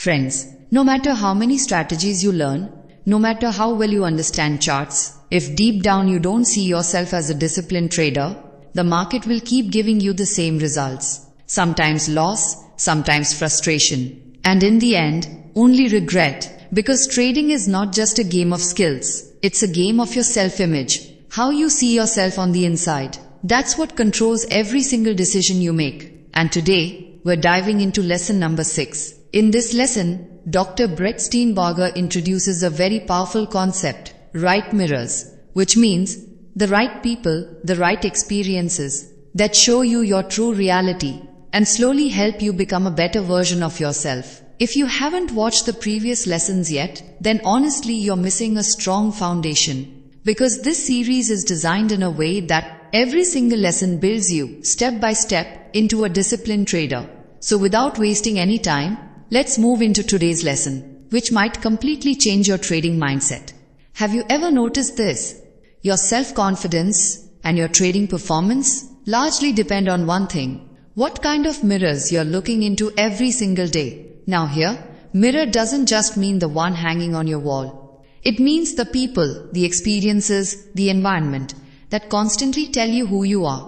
Friends, no matter how many strategies you learn, no matter how well you understand charts, if deep down you don't see yourself as a disciplined trader, the market will keep giving you the same results. Sometimes loss, sometimes frustration, and in the end, only regret. Because trading is not just a game of skills, it's a game of your self-image, how you see yourself on the inside. That's what controls every single decision you make. And today, we're diving into lesson number 6. In this lesson, Dr. Brett Steenbarger introduces a very powerful concept, right mirrors, which means the right people, the right experiences that show you your true reality and slowly help you become a better version of yourself. If you haven't watched the previous lessons yet, then honestly you're missing a strong foundation. Because this series is designed in a way that every single lesson builds you, step by step, into a disciplined trader. So without wasting any time, let's move into today's lesson, which might completely change your trading mindset. Have you ever noticed this? Your self-confidence and your trading performance largely depend on one thing: what kind of mirrors you're looking into every single day. Now here, mirror doesn't just mean the one hanging on your wall. It means the people, the experiences, the environment that constantly tell you who you are.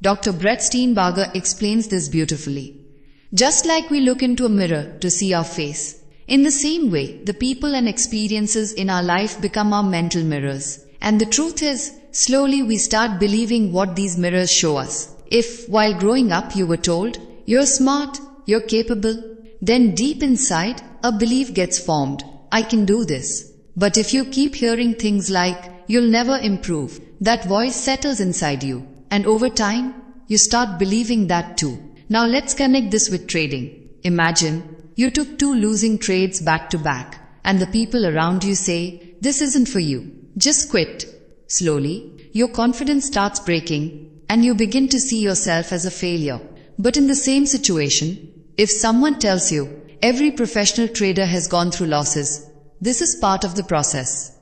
Dr. Brett Steenbarger explains this beautifully. Just like we look into a mirror to see our face, in the same way, the people and experiences in our life become our mental mirrors. And the truth is, slowly we start believing what these mirrors show us. If, while growing up, you were told, you're smart, you're capable, then deep inside, a belief gets formed, I can do this. But if you keep hearing things like, you'll never improve, that voice settles inside you. And over time, you start believing that too. Now let's connect this with trading. Imagine, you took 2 losing trades back to back, and the people around you say, this isn't for you, just quit. Slowly, your confidence starts breaking, and you begin to see yourself as a failure. But in the same situation, if someone tells you, every professional trader has gone through losses, this is part of the process,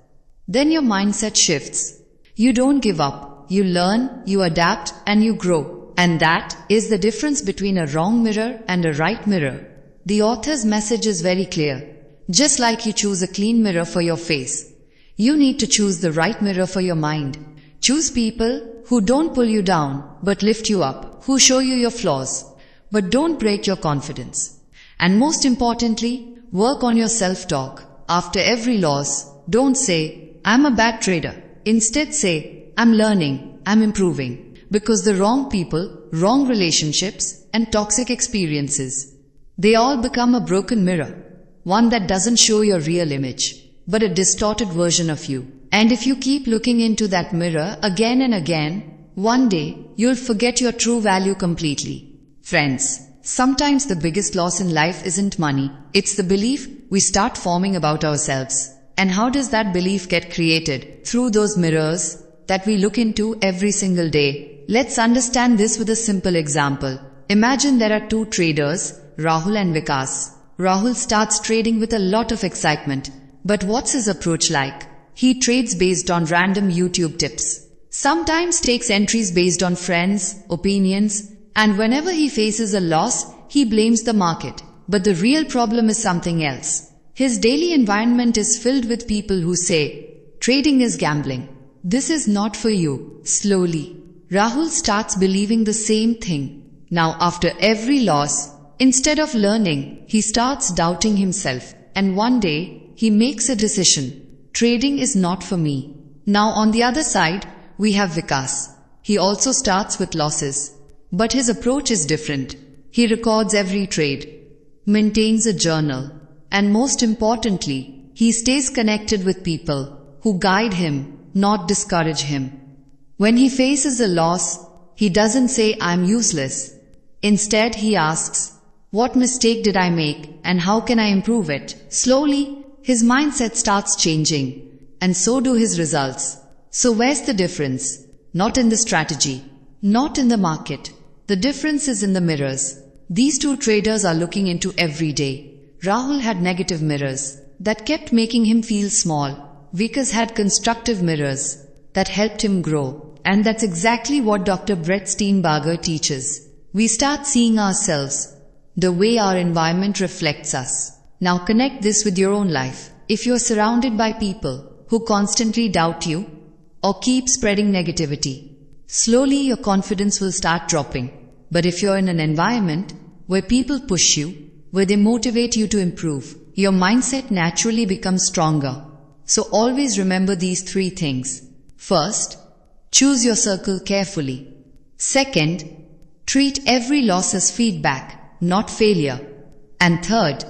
then your mindset shifts. You don't give up, you learn, you adapt, and you grow. And that is the difference between a wrong mirror and a right mirror. The author's message is very clear. Just like you choose a clean mirror for your face, you need to choose the right mirror for your mind. Choose people who don't pull you down, but lift you up, who show you your flaws, but don't break your confidence. And most importantly, work on your self-talk. After every loss, don't say, I'm a bad trader. Instead say, I'm learning, I'm improving. Because the wrong people, wrong relationships, and toxic experiences, they all become a broken mirror. One that doesn't show your real image, but a distorted version of you. And if you keep looking into that mirror again and again, one day, you'll forget your true value completely. Friends, sometimes the biggest loss in life isn't money, it's the belief we start forming about ourselves. And how does that belief get created? Through those mirrors that we look into every single day. Let's understand this with a simple example. Imagine there are 2 traders, Rahul and Vikas. Rahul starts trading with a lot of excitement. But what's his approach like? He trades based on random YouTube tips. Sometimes takes entries based on friends, opinions, and whenever he faces a loss, he blames the market. But the real problem is something else. His daily environment is filled with people who say, trading is gambling. This is not for you. Slowly, Rahul starts believing the same thing. Now after every loss, instead of learning, he starts doubting himself. And one day, he makes a decision. Trading is not for me. Now on the other side, we have Vikas. He also starts with losses. But his approach is different. He records every trade, maintains a journal, and most importantly, he stays connected with people who guide him, not discourage him. When he faces a loss, he doesn't say, I'm useless. Instead, he asks, what mistake did I make and how can I improve it? Slowly, his mindset starts changing, and so do his results. So where's the difference? Not in the strategy, not in the market. The difference is in the mirrors. These 2 traders are looking into every day. Rahul had negative mirrors that kept making him feel small. Vikas had constructive mirrors that helped him grow. And that's exactly what Dr. Brett Steenbarger teaches. We start seeing ourselves the way our environment reflects us. Now connect this with your own life. If you are surrounded by people who constantly doubt you or keep spreading negativity, slowly your confidence will start dropping. But if you're in an environment where people push you, where they motivate you to improve, your mindset naturally becomes stronger. So always remember these 3 things. First, choose your circle carefully. Second, treat every loss as feedback, not failure. And third,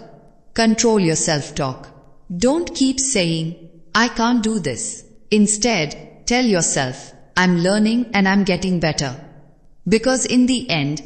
control your self-talk. Don't keep saying, I can't do this. Instead, tell yourself, I'm learning and I'm getting better. Because in the end,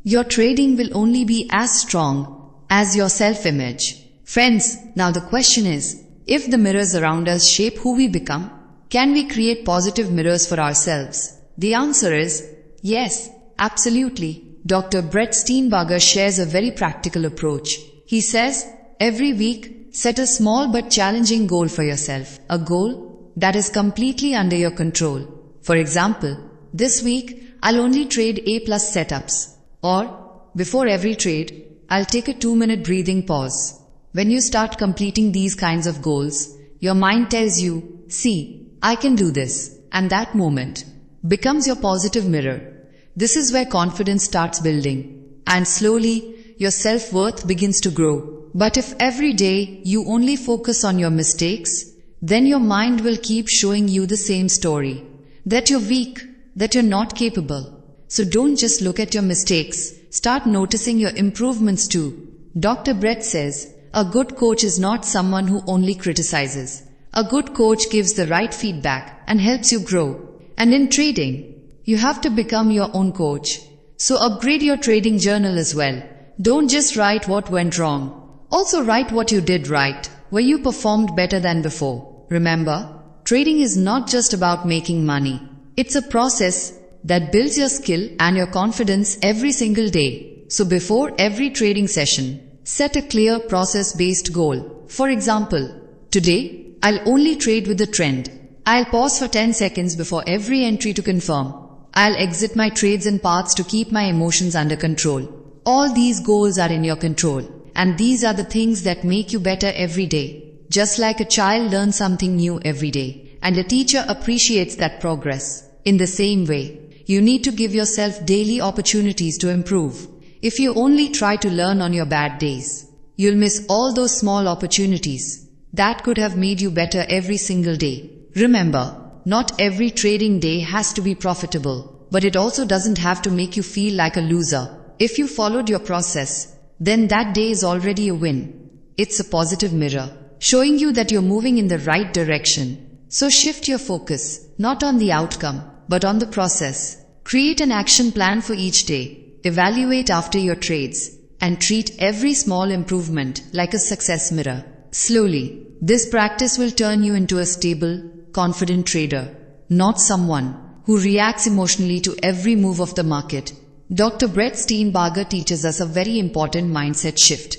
your trading will only be as strong as your self-image. Friends, now the question is, if the mirrors around us shape who we become, can we create positive mirrors for ourselves? The answer is yes, absolutely. Dr. Brett Steenbarger shares a very practical approach. He says, every week, set a small but challenging goal for yourself. A goal that is completely under your control. For example, this week, I'll only trade A+ setups. Or, before every trade, I'll take a 2-minute breathing pause. When you start completing these kinds of goals, your mind tells you, see, I can do this. And that moment becomes your positive mirror. This is where confidence starts building. And slowly, your self-worth begins to grow. But if every day you only focus on your mistakes, then your mind will keep showing you the same story. That you're weak, that you're not capable. So don't just look at your mistakes, start noticing your improvements too. Dr. Brett says, a good coach is not someone who only criticizes. A good coach gives the right feedback and helps you grow. And in trading, you have to become your own coach. So upgrade your trading journal as well. Don't just write what went wrong. Also write what you did right, where you performed better than before. Remember, trading is not just about making money. It's a process that builds your skill and your confidence every single day. So before every trading session, set a clear process-based goal. For example, today, I'll only trade with the trend. I'll pause for 10 seconds before every entry to confirm. I'll exit my trades in parts to keep my emotions under control. All these goals are in your control. And these are the things that make you better every day. Just like a child learns something new every day, and a teacher appreciates that progress. In the same way, you need to give yourself daily opportunities to improve. If you only try to learn on your bad days, you'll miss all those small opportunities that could have made you better every single day. Remember, not every trading day has to be profitable, but it also doesn't have to make you feel like a loser. If you followed your process, then that day is already a win. It's a positive mirror, showing you that you're moving in the right direction. So shift your focus, not on the outcome, but on the process. Create an action plan for each day. Evaluate after your trades, and treat every small improvement like a success mirror. Slowly, this practice will turn you into a stable, confident trader, not someone who reacts emotionally to every move of the market. Dr. Brett Steenbarger teaches us a very important mindset shift.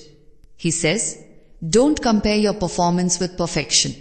He says, don't compare your performance with perfection.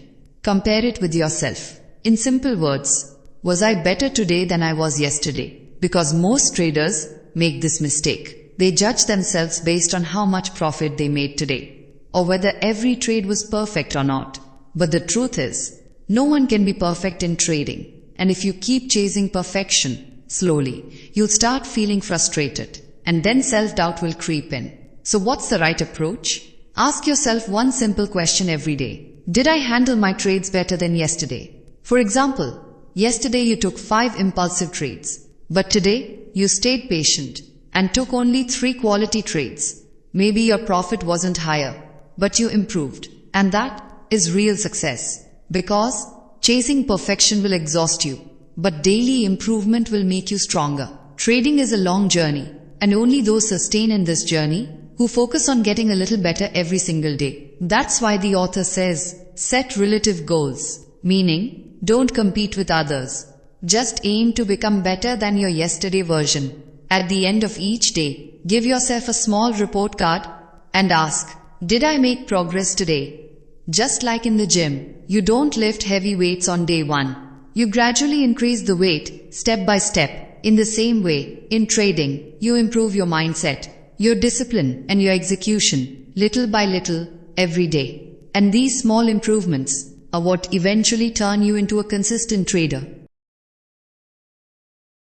Compare it with yourself. In simple words, was I better today than I was yesterday? Because most traders make this mistake. They judge themselves based on how much profit they made today, or whether every trade was perfect or not. But the truth is, no one can be perfect in trading. And if you keep chasing perfection, slowly, you'll start feeling frustrated, and then self-doubt will creep in. So what's the right approach? Ask yourself one simple question every day. Did I handle my trades better than yesterday? For example, yesterday you took 5 impulsive trades, but today you stayed patient and took only 3 quality trades. Maybe your profit wasn't higher, but you improved. And that is real success. Because chasing perfection will exhaust you, but daily improvement will make you stronger. Trading is a long journey, and only those sustain in this journey who focus on getting a little better every single day. That's why the author says, set relative goals, meaning, don't compete with others. Just aim to become better than your yesterday version. At the end of each day, give yourself a small report card and ask, did I make progress today? Just like in the gym, you don't lift heavy weights on day 1. You gradually increase the weight, step by step. In the same way, in trading, you improve your mindset, your discipline, and your execution, little by little, every day. And these small improvements are what eventually turn you into a consistent trader.